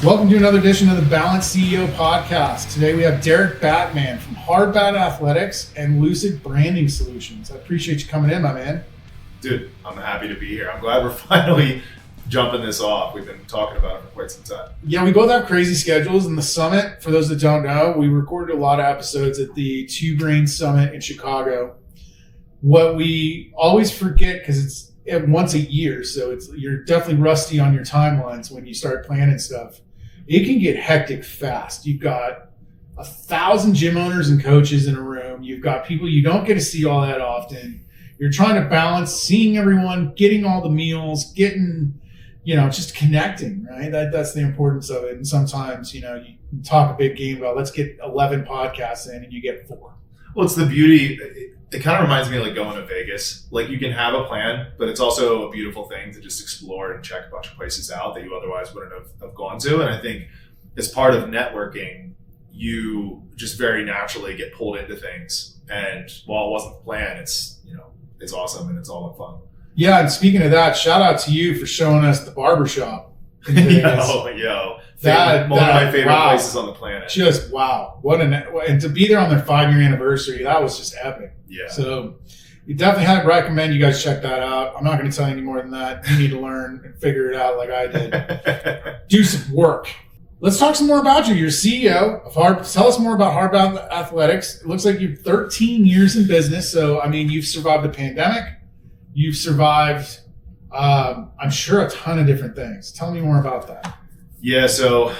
Welcome to another edition of the Balanced CEO podcast. Today we have Derek Batman from Harbat Athletics and Lucid Branding Solutions. I appreciate you coming in, my man. Dude, I'm happy to be here. I'm glad we're finally jumping this off. We've been talking about it for quite some time. Yeah, we both have crazy schedules. And the summit, for those that don't know, we recorded a lot of episodes at the Two Brain Summit in Chicago. What we always forget, because it's once a year, so you're definitely rusty on your timelines when you start planning stuff. It can get hectic fast. You've got 1,000 gym owners and coaches in a room. You've got people you don't get to see all that often. You're trying to balance seeing everyone, getting all the meals, getting, just connecting, right? That's the importance of it. And sometimes, you talk a big game about let's get 11 podcasts in and you get 4. Well, it's the beauty. It kind of reminds me of like going to Vegas. Like you can have a plan, but it's also a beautiful thing to just explore and check a bunch of places out that you otherwise wouldn't have gone to. And I think as part of networking, you just very naturally get pulled into things. And while it wasn't the plan, it's awesome and it's all in fun. Yeah, and speaking of that, shout out to you for showing us the barbershop in Vegas. One of my favorite places on the planet. Just wow. And to be there on their 5-year anniversary, that was just epic. Yeah. So you definitely recommend you guys check that out. I'm not going to tell you any more than that. You need to learn and figure it out like I did. Do some work. Let's talk some more about you. You're CEO of Harbat. Tell us more about Harbat Athletics. It looks like you're 13 years in business. So, you've survived the pandemic. You've survived, I'm sure, a ton of different things. Tell me more about that. Yeah, so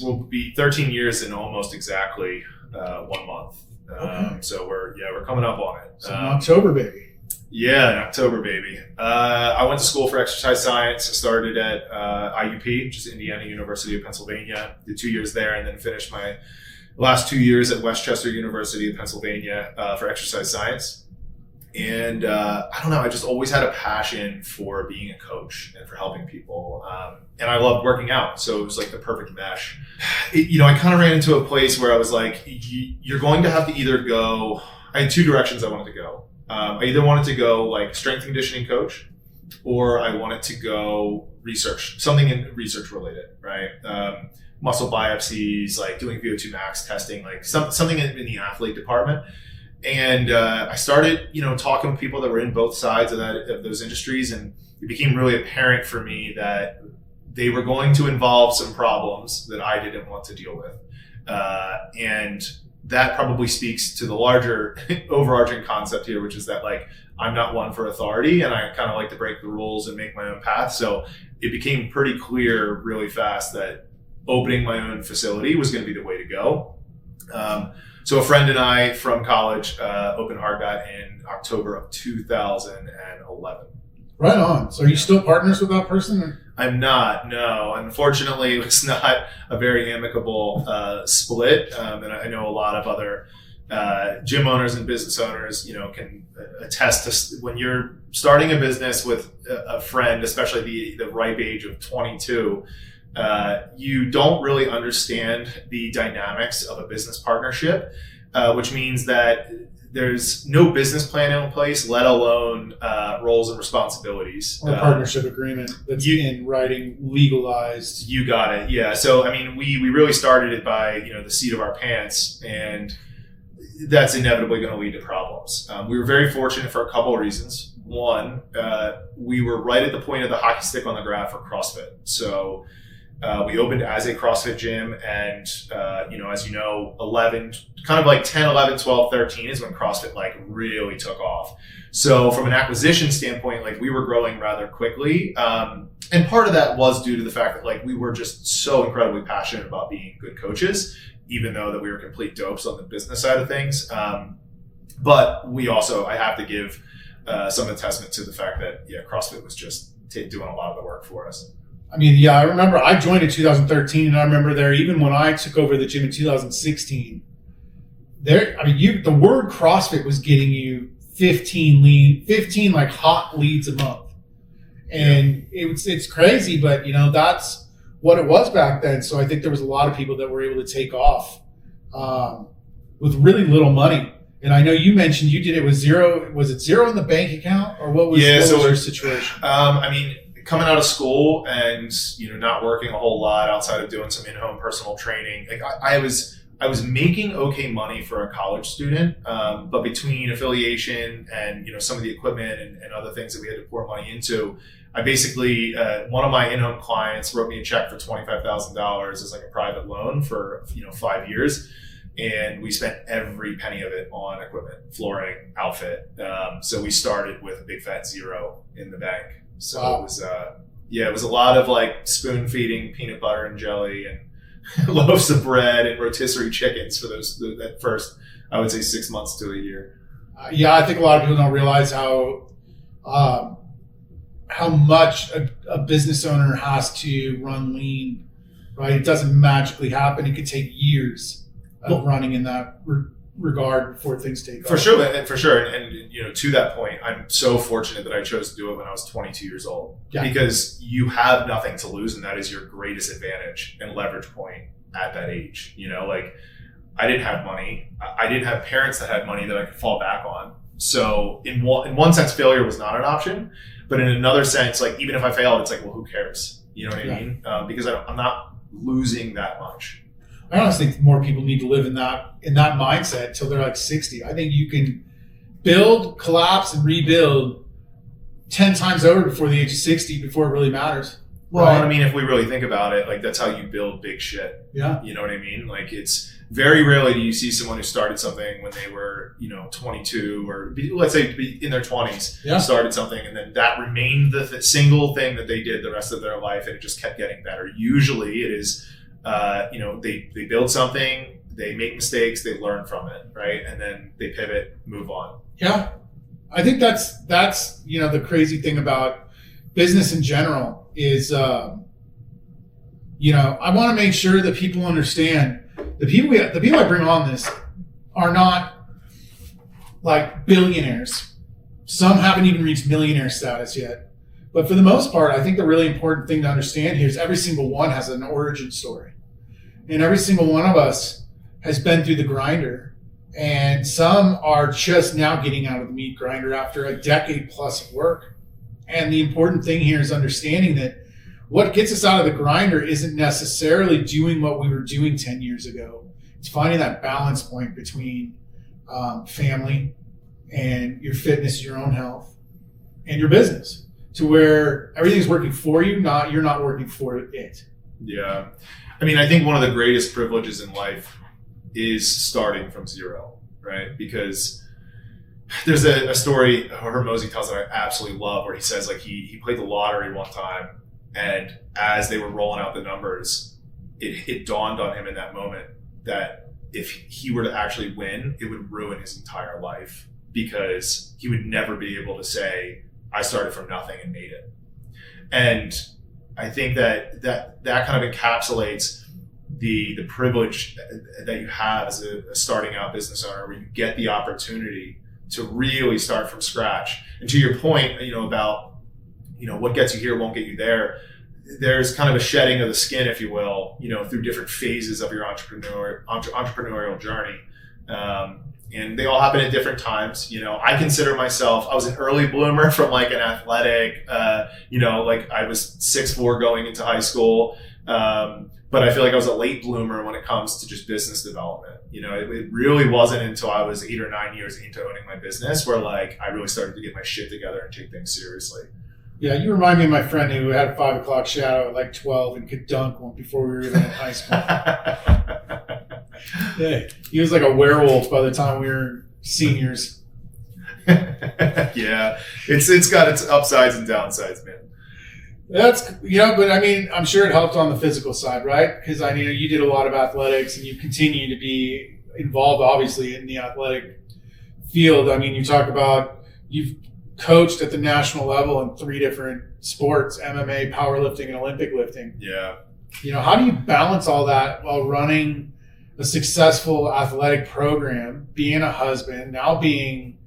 will be 13 years in almost exactly 1 month. Okay. So we're coming up on it. So in October, baby. Yeah, in October, baby. I went to school for exercise science. I started at IUP, which is Indiana University of Pennsylvania. Did 2 years there, and then finished my last 2 years at Westchester University of Pennsylvania for exercise science. And I don't know, I just always had a passion for being a coach and for helping people. And I loved working out. So it was like the perfect mesh. I kind of ran into a place where I was like, you're going to have to either go, I had 2 directions I wanted to go. I either wanted to go like strength and conditioning coach, or I wanted to go research, something in research related, right? Muscle biopsies, like doing VO2 max testing, like something in the athlete department. And I started, talking with people that were in both sides of those industries, and it became really apparent for me that they were going to involve some problems that I didn't want to deal with. And that probably speaks to the larger overarching concept here, which is that like I'm not one for authority, and I kind of like to break the rules and make my own path. So it became pretty clear really fast that opening my own facility was going to be the way to go. So a friend and I from college opened Harbat in October of 2011. Right on. So are you still partners with that person? I'm not, no. Unfortunately, it's not a very amicable split. And I know a lot of other gym owners and business owners, can attest to when you're starting a business with a friend, especially the ripe age of 22, you don't really understand the dynamics of a business partnership, which means that there's no business plan in place, let alone roles and responsibilities. Or a partnership agreement that's in writing, legalized. You got it, yeah. So, we really started it by, the seat of our pants, and that's inevitably going to lead to problems. We were very fortunate for a couple of reasons. One, we were right at the point of the hockey stick on the graph for CrossFit. So, we opened as a CrossFit gym, and, as 10, 11, 12, 13 is when CrossFit really took off. So from an acquisition standpoint, we were growing rather quickly. And part of that was due to the fact that we were just so incredibly passionate about being good coaches, even though that we were complete dopes on the business side of things. But we also, I have to give some attestment to the fact that, CrossFit was just doing a lot of the work for us. I remember I joined in 2013, and I remember there, even when I took over the gym in 2016, the word CrossFit was getting you 15 hot leads a month. And it's crazy, but that's what it was back then. So I think there was a lot of people that were able to take off with really little money. And I know you mentioned you did it with zero. Was it zero in the bank account, or what was your situation? coming out of school and, not working a whole lot outside of doing some in-home personal training, like I was making okay money for a college student, but between affiliation and some of the equipment and other things that we had to pour money into, I basically one of my in-home clients wrote me a check for $25,000 as like a private loan for 5 years, and we spent every penny of it on equipment, flooring, outfit. So we started with a big fat zero in the bank. So wow. It was a lot of like spoon feeding peanut butter and jelly and loaves of bread and rotisserie chickens for that first, I would say, 6 months to a year. I think a lot of people don't realize how much a business owner has to run lean, right? It doesn't magically happen. It could take years of running in that regard before things take off. For sure. And to that point, I'm so fortunate that I chose to do it when I was 22 years old, because you have nothing to lose, and that is your greatest advantage and leverage point at that age. Like, I didn't have money. I didn't have parents that had money that I could fall back on. So in one sense, failure was not an option, but in another sense, like, even if I failed, it's like, well, who cares? You know what I mean? Because I'm not losing that much. I honestly think more people need to live in that mindset until they're like 60. I think you can build, collapse, and rebuild 10 times over before the age of 60 before it really matters. Well, right? I mean, if we really think about it, like, that's how you build big shit. Yeah. You know what I mean? Like, it's very rarely do you see someone who started something when they were, 22 or let's say in their 20s, started something, and then that remained the single thing that they did the rest of their life, and it just kept getting better. Usually it is, they build something, they make mistakes, they learn from it, right? And then they pivot, move on. Yeah. I think that's the crazy thing about business in general is, I want to make sure that people understand the people I bring on this are not like billionaires. Some haven't even reached millionaire status yet. But for the most part, I think the really important thing to understand here is every single one has an origin story. And every single one of us has been through the grinder. And some are just now getting out of the meat grinder after a decade plus of work. And the important thing here is understanding that what gets us out of the grinder isn't necessarily doing what we were doing 10 years ago. It's finding that balance point between family and your fitness, your own health, and your business, to where everything's working for you, you're not working for it. Yeah. I mean, I think one of the greatest privileges in life is starting from zero, right? Because there's a story Hermosi tells that I absolutely love, where he says, like, he played the lottery one time, and as they were rolling out the numbers, it dawned on him in that moment that if he were to actually win, it would ruin his entire life, because he would never be able to say, I started from nothing and made it. And I think that kind of encapsulates the privilege that you have as a starting out business owner, where you get the opportunity to really start from scratch. And to your point, about, what gets you here won't get you there. There's kind of a shedding of the skin, if you will, through different phases of your entrepreneurial journey. And they all happen at different times. I consider myself, I was an early bloomer from like an athletic, like I was 6'4" going into high school. But I feel like I was a late bloomer when it comes to just business development. It really wasn't until I was 8 or 9 years into owning my business where like I really started to get my shit together and take things seriously. Yeah, you remind me of my friend who had a 5 o'clock shadow at like 12 and could dunk one before we were even in high school. Yeah, he was like a werewolf by the time we were seniors. Yeah, it's got its upsides and downsides, man. But I mean, I'm sure it helped on the physical side, right? Because I know you did a lot of athletics and you continue to be involved, obviously, in the athletic field. I mean, you talk about you've coached at the national level in 3 different sports: MMA, powerlifting, and Olympic lifting. Yeah. How do you balance all that while running a successful athletic program, being a husband, now being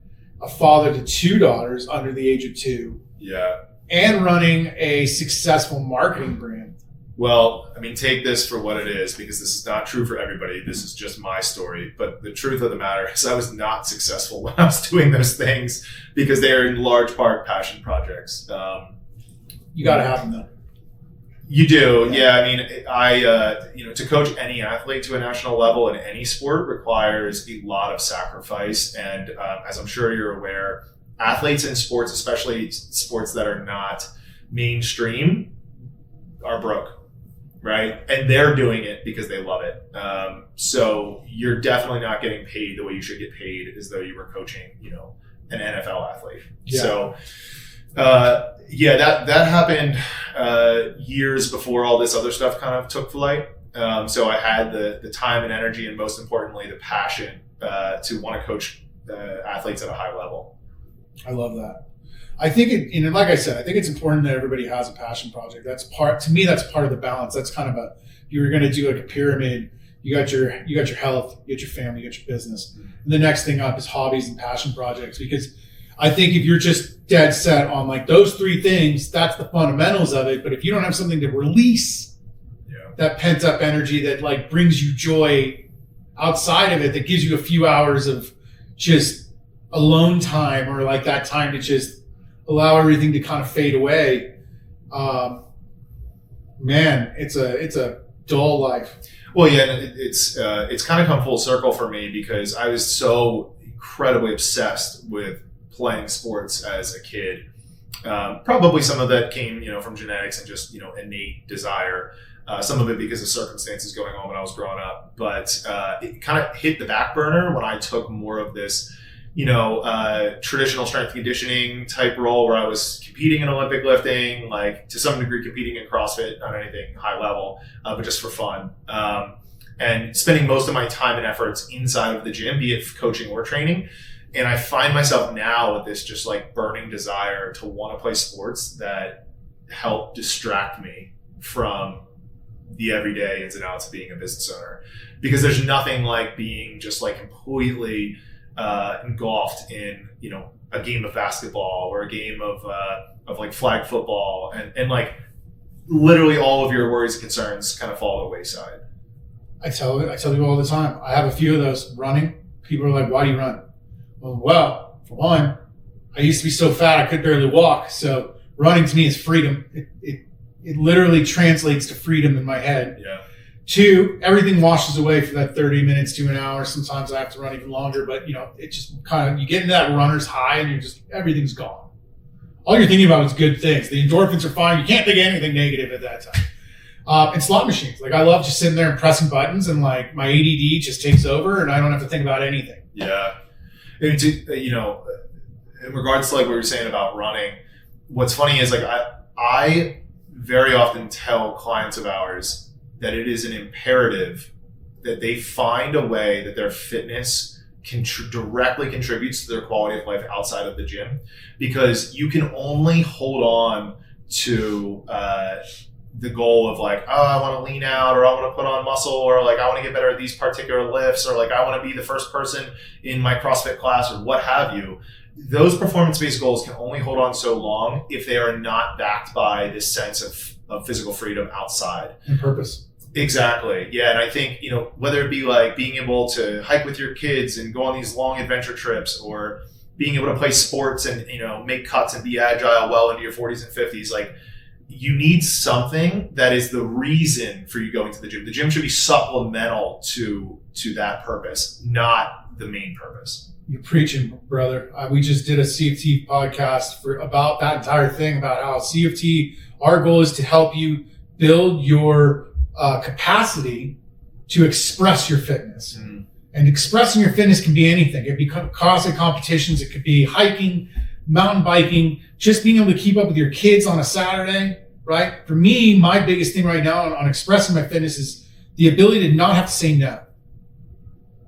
a father to 2 daughters under the age of 2? Yeah. And running a successful marketing brand? Well, I mean, take this for what it is, because this is not true for everybody. This is just my story. But the truth of the matter is I was not successful when I was doing those things, because they are in large part passion projects. You got to have them though. You do, yeah. I mean, to coach any athlete to a national level in any sport requires a lot of sacrifice. And as I'm sure you're aware, athletes in sports, especially sports that are not mainstream, are broke, right? And they're doing it because they love it. So you're definitely not getting paid the way you should get paid as though you were coaching, an NFL athlete. Yeah. So, that happened years before all this other stuff kind of took flight. So I had the time and energy, and most importantly, the passion to want to coach athletes at a high level. I love that. I think like I said, I think it's important that everybody has a passion project. That's part of the balance. That's kind of if you were going to do like a pyramid, you got your health, you got your family, you got your business. And the next thing up is hobbies and passion projects, because I think if you're just dead set on like those three things, that's the fundamentals of it. But if you don't have something to release that pent up energy that like brings you joy outside of it, that gives you a few hours of just alone time, or like that time to just allow everything to kind of fade away, man, it's a dull life. Well, yeah, it's kind of come full circle for me, because I was so incredibly obsessed with playing sports as a kid. Probably some of that came, from genetics and just, innate desire. Some of it because of circumstances going on when I was growing up. But it kind of hit the back burner when I took more of this, traditional strength conditioning type role, where I was competing in Olympic lifting, like to some degree competing in CrossFit, not anything high level, but just for fun. And spending most of my time and efforts inside of the gym, be it coaching or training. And I find myself now with this just like burning desire to want to play sports that help distract me from the everyday ins and outs of being a business owner. Because there's nothing like being just like completely engulfed in, a game of basketball or a game of like flag football, and like literally all of your worries and concerns kind of fall to the wayside. I tell people all the time, I have a few of those. Running, people are like, why do you run? Well, for one, I used to be so fat I could barely walk. So running to me is freedom. It literally translates to freedom in my head. Yeah. Two, everything washes away for that 30 minutes to an hour. Sometimes I have to run even longer, but it just kind of, you get into that runner's high and everything's gone. All you're thinking about is good things. The endorphins are fine. You can't think of anything negative at that time. And slot machines. Like I love just sitting there and pressing buttons, and like my ADD just takes over and I don't have to think about anything. Yeah. And in regards to like what you were saying about running, what's funny is like I very often tell clients of ours that it is an imperative that they find a way that their fitness directly contributes to their quality of life outside of the gym, because you can only hold on to the goal of like, oh, I want to lean out, or I want to put on muscle, or like I want to get better at these particular lifts, or like I want to be the first person in my CrossFit class, or what have you. Those performance-based goals can only hold on so long if they are not backed by this sense of physical freedom outside. And purpose. Exactly. Yeah. And I think, whether it be like being able to hike with your kids and go on these long adventure trips, or being able to play sports and, make cuts and be agile well into your 40s and 50s, like you need something that is the reason for you going to the gym. The gym should be supplemental to that purpose, not the main purpose. You're preaching, brother. We just did a CFT podcast about that entire thing, about how CFT, our goal is to help you build your capacity to express your fitness. Mm. And expressing your fitness can be anything. It could be CrossFit competitions. It could be hiking, mountain biking, just being able to keep up with your kids on a Saturday, right? For me, my biggest thing right now on expressing my fitness is the ability to not have to say no,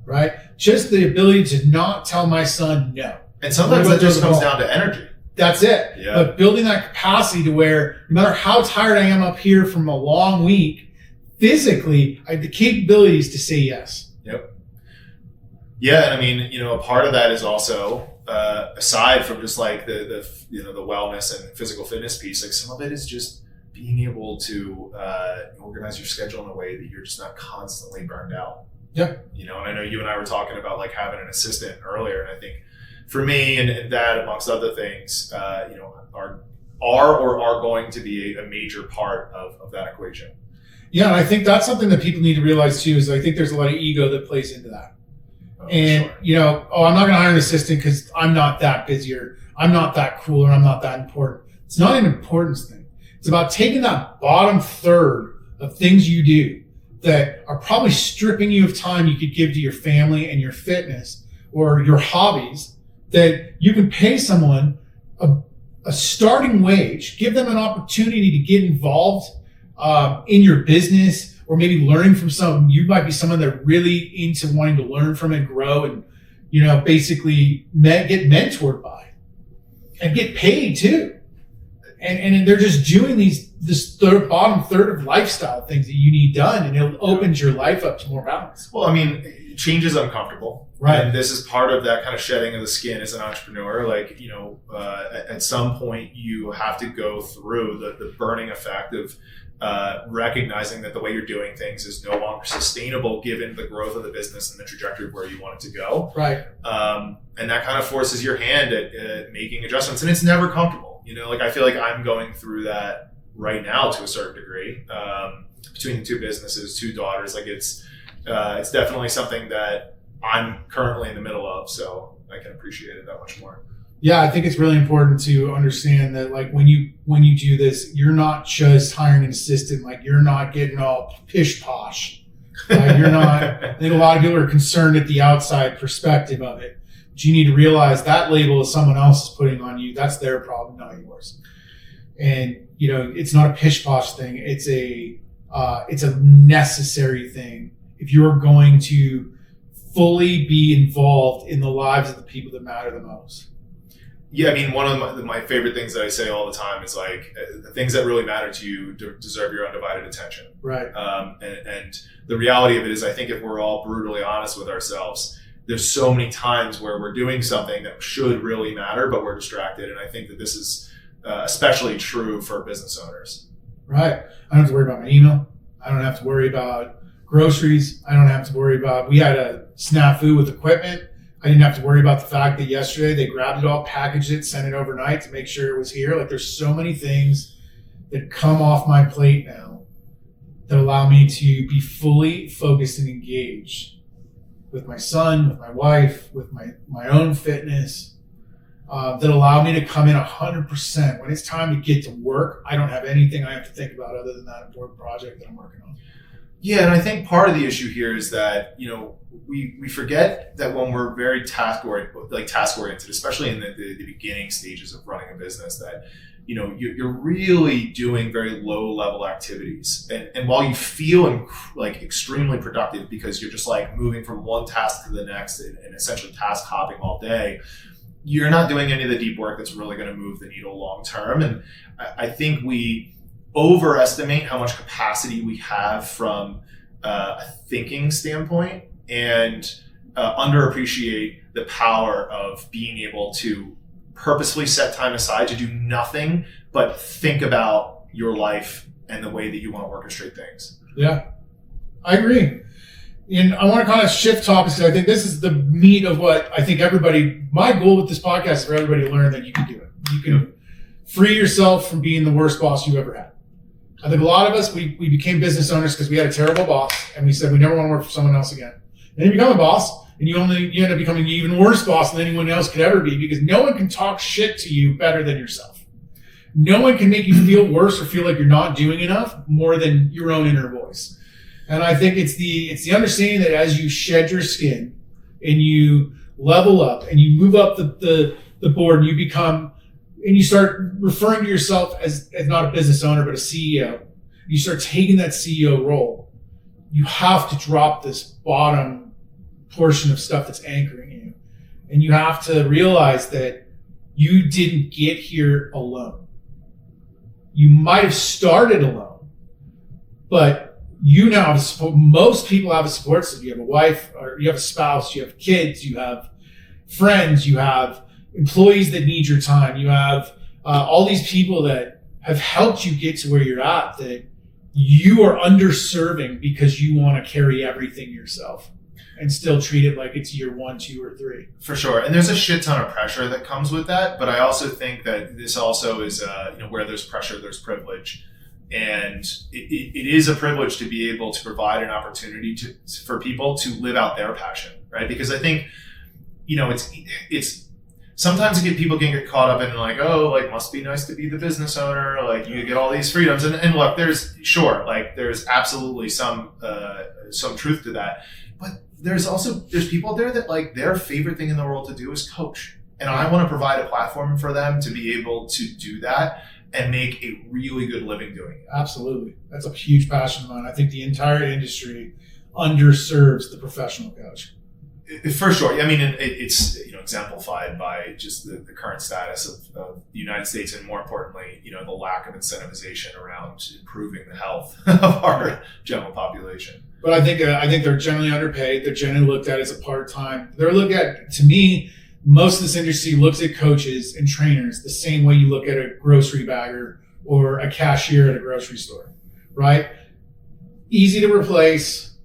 right? Just the ability to not tell my son no. And sometimes that just comes down to energy. That's it. Yeah. But building that capacity to where no matter how tired I am up here from a long week, physically, I have the capabilities to say yes. Yep. Yeah, and I mean, a part of that is also, aside from just like the wellness and physical fitness piece, like some of it is just being able to organize your schedule in a way that you're just not constantly burned out. Yeah. And I know you and I were talking about like having an assistant earlier, and I think for me and that, amongst other things, our are going to be a major part of that equation. Yeah, and I think that's something that people need to realize too, is I think there's a lot of ego that plays into that. And, sure. you know, I'm not going to hire an assistant because I'm not that busy, or I'm not that cool, or I'm not that important. It's not an importance thing. It's about taking that bottom third of things you do that are probably stripping you of time you could give to your family and your fitness or your hobbies, that you can pay someone a starting wage, give them an opportunity to get involved in your business, or maybe learning from someone. You might be someone that really into wanting to learn from and grow and, you know, basically get mentored by and get paid too. And they're just doing this bottom third of lifestyle things that you need done, and it opens your life up to more balance. Well, I mean, change is uncomfortable. Right. And this is part of that kind of shedding of the skin as an entrepreneur. Like, you know, at some point you have to go through the burning effect of recognizing that the way you're doing things is no longer sustainable given the growth of the business and the trajectory of where you want it to go. Right. And that kind of forces your hand at making adjustments, and it's never comfortable. You know, like I feel like I'm going through that right now to a certain degree, between the two businesses, 2 daughters. Like it's definitely something that I'm currently in the middle of, so I can appreciate it that much more. Yeah, I think it's really important to understand that, like, when you do this, you're not just hiring an assistant. Like, you're not getting all pish posh. You're not. I think a lot of people are concerned at the outside perspective of it, but you need to realize that label is someone else is putting on you. That's their problem, not yours. And you know, it's not a pish posh thing. It's a necessary thing if you're going to fully be involved in the lives of the people that matter the most. Yeah, I mean, one of my favorite things that I say all the time is like, the things that really matter to you deserve your undivided attention. Right. And the reality of it is, I think if we're all brutally honest with ourselves, there's so many times where we're doing something that should really matter, but we're distracted. And I think that this is especially true for business owners. Right. I don't have to worry about my email. I don't have to worry about groceries. I don't have to worry about, we had a snafu with equipment. I didn't have to worry about the fact that yesterday they grabbed it all, packaged it, sent it overnight to make sure it was here. Like, there's so many things that come off my plate now that allow me to be fully focused and engaged with my son, with my wife, with my own fitness, that allow me to come in 100%. When it's time to get to work, I don't have anything I have to think about other than that important project that I'm working on. Yeah, and I think part of the issue here is that, you know, we forget that when we're very task oriented, especially in the beginning stages of running a business, that, you know, you're really doing very low level activities. And while you feel like extremely productive because you're just like moving from one task to the next and essentially task hopping all day, you're not doing any of the deep work that's really going to move the needle long term. And I think we overestimate how much capacity we have from a thinking standpoint, and underappreciate the power of being able to purposefully set time aside to do nothing but think about your life and the way that you want to orchestrate things. Yeah, I agree. And I want to kind of shift topics, because I think this is the meat of what I think my goal with this podcast is for everybody to learn that you can do it. You can free yourself from being the worst boss you ever had. I think a lot of us, we became business owners because we had a terrible boss, and we said we never want to work for someone else again. Then you become a boss, and you end up becoming an even worse boss than anyone else could ever be, because no one can talk shit to you better than yourself. No one can make you feel worse or feel like you're not doing enough more than your own inner voice. And I think it's the understanding that as you shed your skin and you level up and you move up the board, and you become, and you start referring to yourself as not a business owner, but a CEO. You start taking that CEO role. You have to drop this bottom portion of stuff that's anchoring you. And you have to realize that you didn't get here alone. You might have started alone, but you now have a support. Most people have a support system. You have a wife, or you have a spouse, you have kids, you have friends, you have employees that need your time. You have all these people that have helped you get to where you're at, that you are underserving because you want to carry everything yourself. and still treat it like it's year 1, 2, or 3. For sure. And there's a shit ton of pressure that comes with that. But I also think that this also is, where there's pressure, there's privilege. And it is a privilege to be able to provide an opportunity for people to live out their passion, right? Because I think, it's sometimes people can get caught up in like, oh, like must be nice to be the business owner. Like you get all these freedoms. And look, there's absolutely some truth to that. But there's people there that like their favorite thing in the world to do is coach. And I want to provide a platform for them to be able to do that and make a really good living doing it. Absolutely. That's a huge passion of mine. I think the entire industry underserves the professional coach. For sure. I mean, it's exemplified by just the current status of the United States, and more importantly, the lack of incentivization around improving the health of our general population. But I think they're generally underpaid. They're generally looked at as a part-time. They're looked at, to me, most of this industry looks at coaches and trainers the same way you look at a grocery bagger or a cashier at a grocery store, right? Easy to replace.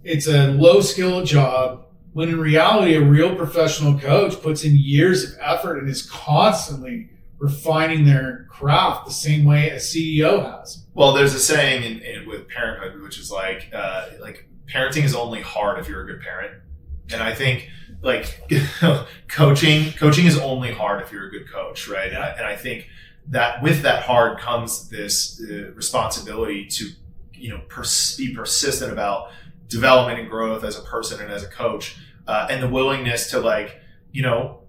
It's a low-skill job, when in reality, a real professional coach puts in years of effort and is constantly refining their craft the same way a CEO has. Well, there's a saying with parenthood, which is like parenting is only hard if you're a good parent. And I think coaching is only hard if you're a good coach, right? And I think that with that hard comes this responsibility to be persistent about development and growth as a person and as a coach, and the willingness to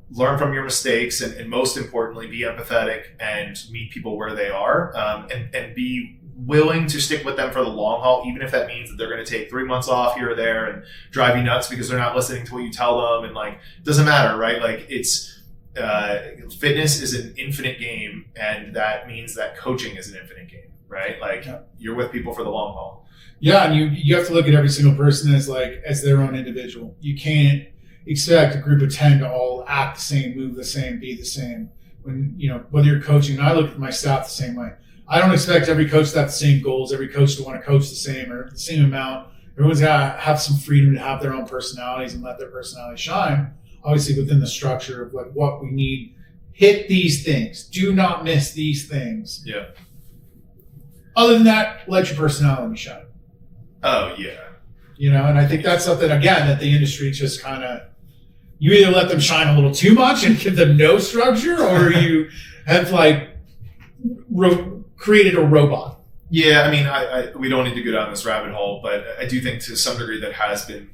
learn from your mistakes, and most importantly be empathetic and meet people where they are, and be willing to stick with them for the long haul, even if that means that they're going to take 3 months off here or there and drive you nuts because they're not listening to what you tell them. And it doesn't matter, right? It's fitness is an infinite game, and that means that coaching is an infinite game, right? You're with people for the long haul. Yeah, and you have to look at every single person as their own individual. You can't expect a group of 10 to all act the same, move the same, be the same. When whether you're coaching, and I look at my staff the same way. I don't expect every coach to have the same goals, every coach to want to coach the same or the same amount. Everyone's got to have some freedom to have their own personalities and let their personality shine, obviously within the structure of what we need. Hit these things. Do not miss these things. Yeah. Other than that, let your personality shine. Oh, yeah. And I think that's something, again, that the industry just kind of, you either let them shine a little too much and give them no structure, or you have created a robot. Yeah, I mean, we don't need to go down this rabbit hole, but I do think to some degree that has been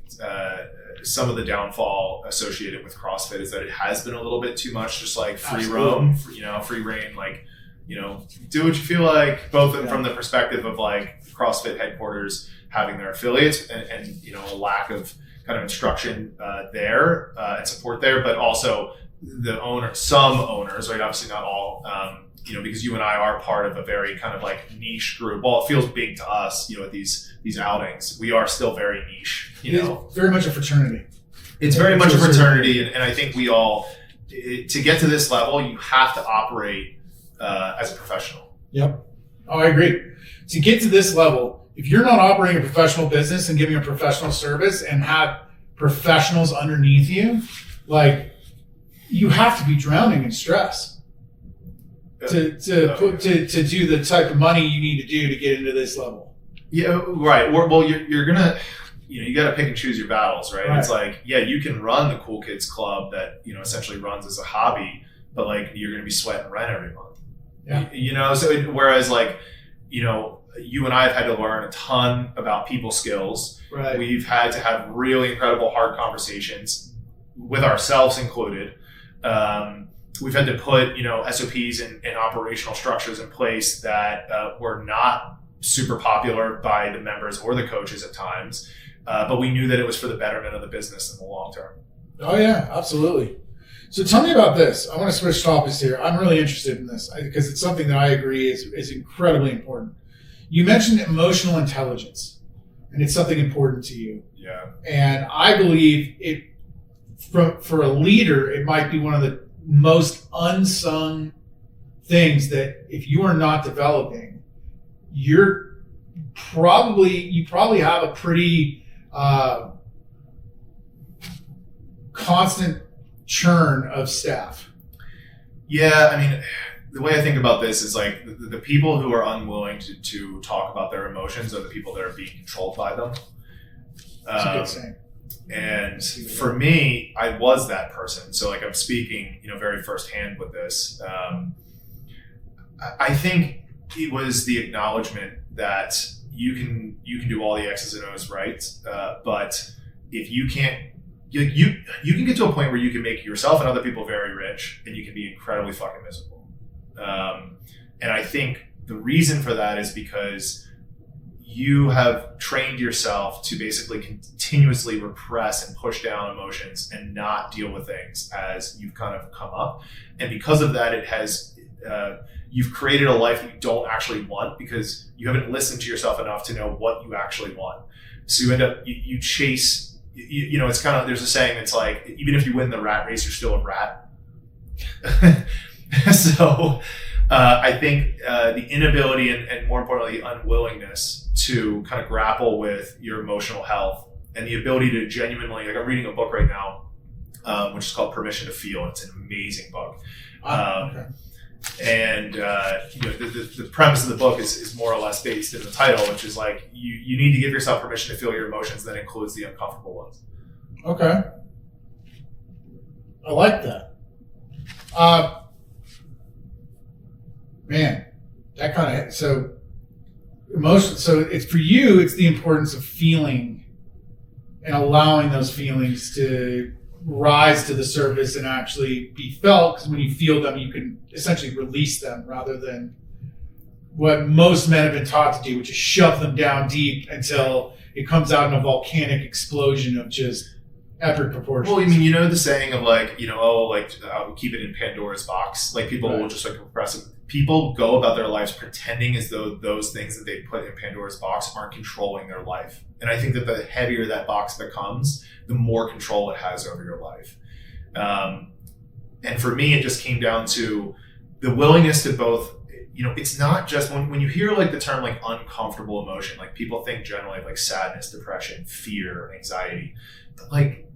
some of the downfall associated with CrossFit is that it has been a little bit too much, just like free roam, free reign, do what you feel like, both from the perspective of CrossFit headquarters having their affiliates and a lack of kind of instruction there and support there, but also some owners, right? Obviously not all, because you and I are part of a very kind of niche group. Well, it feels big to us, at these outings. We are still very niche, It's very much a fraternity. It's very much a fraternity, and I think we all, to get to this level, you have to operate as a professional. Yep. Oh, I agree. To get to this level, if you're not operating a professional business and giving a professional service and have professionals underneath you, you have to be drowning in stress to do the type of money you need to do to get into this level. Yeah, right. Well, you're gonna, you got to pick and choose your battles, right? It's you can run the Cool Kids Club that essentially runs as a hobby, but you're gonna be sweating rent every month. Yeah. Whereas you and I have had to learn a ton about people skills. Right. We've had to have really incredible hard conversations with ourselves included. We've had to put, SOPs and operational structures in place that were not super popular by the members or the coaches at times. But we knew that it was for the betterment of the business in the long term. Oh, yeah, absolutely. So tell me about this. I want to switch topics here. I'm really interested in this because it's something that I agree is incredibly important. You mentioned emotional intelligence, and it's something important to you. Yeah. And I believe for a leader, it might be one of the most unsung things that if you are not developing, you probably have a pretty constant churn of staff. Yeah, I mean, the way I think about this is like the people who are unwilling to talk about their emotions are the people that are being controlled by them. That's a good saying. And for me, I was that person. So like I'm speaking, very firsthand with this. I think it was the acknowledgement that you can do all the X's and O's right, but if you can't, you can get to a point where you can make yourself and other people very rich, and you can be incredibly fucking miserable. And I think the reason for that is because you have trained yourself to basically continuously repress and push down emotions and not deal with things as you've kind of come up. And because of that, it has, you've created a life that you don't actually want because you haven't listened to yourself enough to know what you actually want. So you end up, you chase, it's kind of, there's a saying, it's like, even if you win the rat race, you're still a rat. So I think the inability and more importantly, unwillingness to kind of grapple with your emotional health and the ability to genuinely, like I'm reading a book right now, which is called Permission to Feel. It's an amazing book. Okay. And the premise of the book is more or less based in the title, which is like you need to give yourself permission to feel your emotions. That includes the uncomfortable ones. Okay, I like that. Man, that kind of so emotion. So it's for you. It's the importance of feeling and allowing those feelings to rise to the surface and actually be felt, because when you feel them, you can essentially release them rather than what most men have been taught to do, which is shove them down deep until it comes out in a volcanic explosion of just epic proportions. Well, I mean, the saying of like, keep it in Pandora's box. Like people will just like repress it. People go about their lives pretending as though those things that they put in Pandora's box aren't controlling their life. And I think that the heavier that box becomes, the more control it has over your life. And for me, it just came down to the willingness to both, it's not just when you hear like the term like uncomfortable emotion, like people think generally of like sadness, depression, fear, anxiety. But like,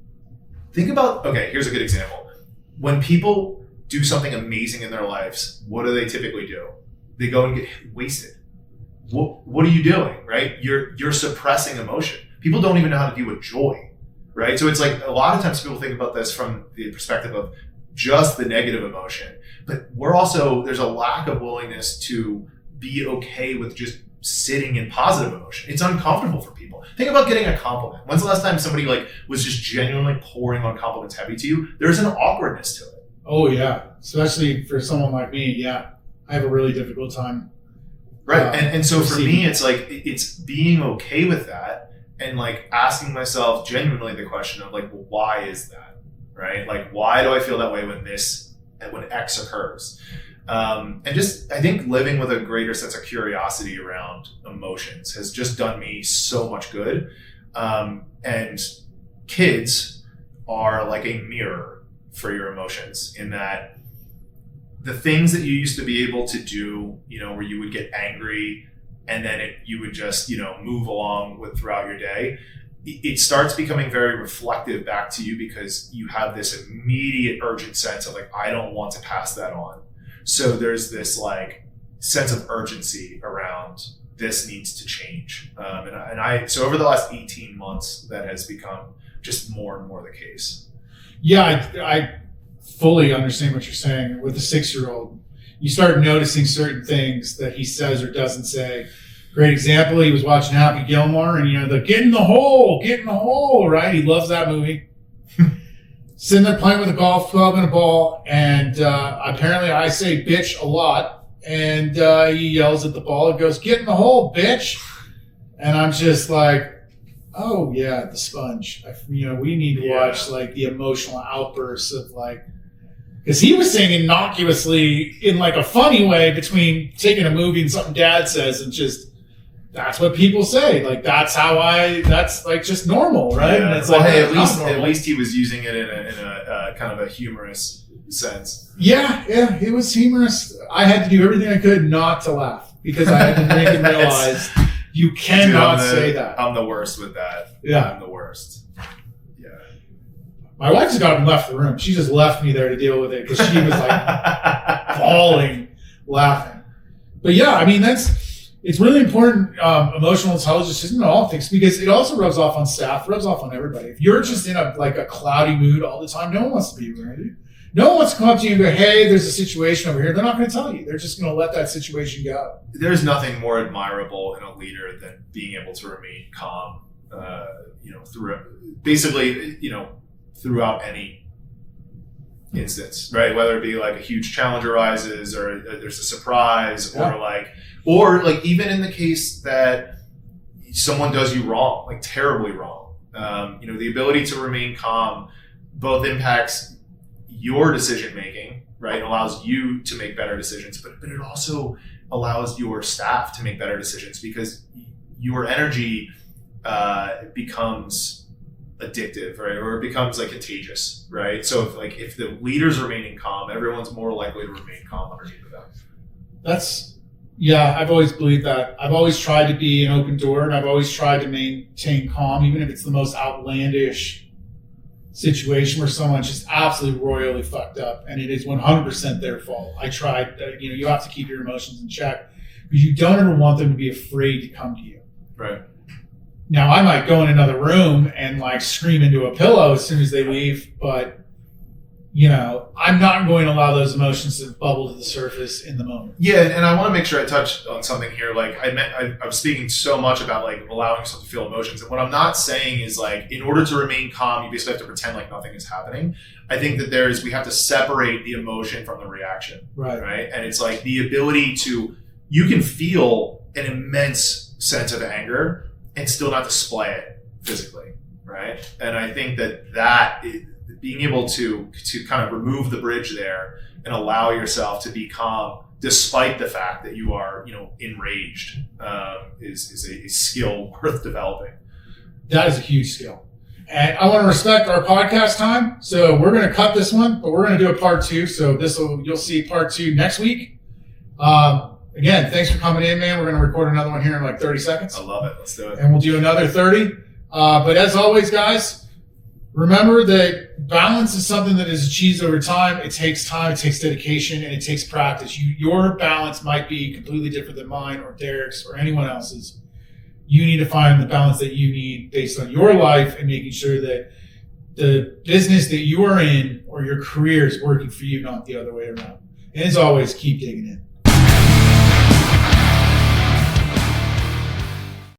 think about, okay, here's a good example. When people do something amazing in their lives, what do they typically do? They go and get wasted. What are you doing, right? You're suppressing emotion. People don't even know how to deal with joy, right? So it's like a lot of times people think about this from the perspective of just the negative emotion, but there's a lack of willingness to be okay with just sitting in positive emotion. It's uncomfortable for people. Think about getting a compliment. When's the last time somebody like was just genuinely pouring on compliments heavy to you? There's an awkwardness to it. Oh yeah, especially for someone like me. Yeah, I have a really difficult time. Right, and so for me, it's like it's being okay with that and like asking myself genuinely the question of like, well, why is that, right? Like, why do I feel that way when X occurs? And just I think living with a greater sense of curiosity around emotions has just done me so much good. And kids are like a mirror for your emotions in that the things that you used to be able to do, where you would get angry and then you would just, move along with throughout your day, it starts becoming very reflective back to you because you have this immediate urgent sense of like, I don't want to pass that on. So there's this like sense of urgency around this needs to change. So over the last 18 months, that has become just more and more the case. Yeah, I fully understand what you're saying. With a 6-year-old, you start noticing certain things that he says or doesn't say. Great example, he was watching Happy Gilmore and, the get in the hole, right? He loves that movie. Sitting there playing with a golf club and a ball, and apparently I say bitch a lot, and he yells at the ball and goes, get in the hole, bitch. And I'm just like, oh yeah, the sponge. We need to watch like the emotional outbursts of like, because he was saying innocuously in like a funny way between taking a movie and something dad says and just, that's what people say. Like that's like just normal, right? Yeah. And it's well, like, hey, at least he was using it in a kind of a humorous sense. Yeah, it was humorous. I had to do everything I could not to laugh because I had to make him realize you cannot say that. I'm the worst with that. Yeah. I'm the worst. Yeah. My wife just got up and left the room. She just left me there to deal with it because she was like bawling, laughing. But yeah, I mean, it's really important. Emotional intelligence isn't all things, because it also rubs off on staff, rubs off on everybody. If you're just in a cloudy mood all the time, no one wants to be around you. No one wants to come up to you and go, hey, there's a situation over here. They're not going to tell you. They're just going to let that situation go. There's nothing more admirable in a leader than being able to remain calm, throughout any instance, right? Whether it be like a huge challenge arises, or there's a surprise, or even in the case that someone does you wrong, like terribly wrong. The ability to remain calm both impacts your decision making, right? It allows you to make better decisions, but it also allows your staff to make better decisions, because your energy becomes addictive, right? Or it becomes like contagious, right? So if the leader's remaining calm, everyone's more likely to remain calm underneath of them. I've always believed that. I've always tried to be an open door, and I've always tried to maintain calm, even if it's the most outlandish situation where someone's just absolutely royally fucked up, and it is 100% their fault. I tried. You have to keep your emotions in check, because you don't ever want them to be afraid to come to you. Right. Now, I might go in another room and scream into a pillow as soon as they leave, but I'm not going to allow those emotions to bubble to the surface in the moment. Yeah, and I want to make sure I touch on something here. I'm speaking so much about allowing yourself to feel emotions, and what I'm not saying is in order to remain calm, you basically have to pretend like nothing is happening. I think that we have to separate the emotion from the reaction, right? And it's the ability you can feel an immense sense of anger and still not display it physically, right? And I think that being able to kind of remove the bridge there and allow yourself to be calm despite the fact that you are, enraged, is a skill worth developing. That is a huge skill. And I want to respect our podcast time, so we're going to cut this one, but we're going to do a part 2. So you'll see part 2 next week. Again, thanks for coming in, man. We're going to record another one here in 30 seconds. I love it. Let's do it. And we'll do another 30. But as always, guys, remember that balance is something that is achieved over time. It takes time, it takes dedication, and it takes practice. Your balance might be completely different than mine or Derek's or anyone else's. You need to find the balance that you need based on your life, and making sure that the business that you are in or your career is working for you, not the other way around. And as always, keep digging in.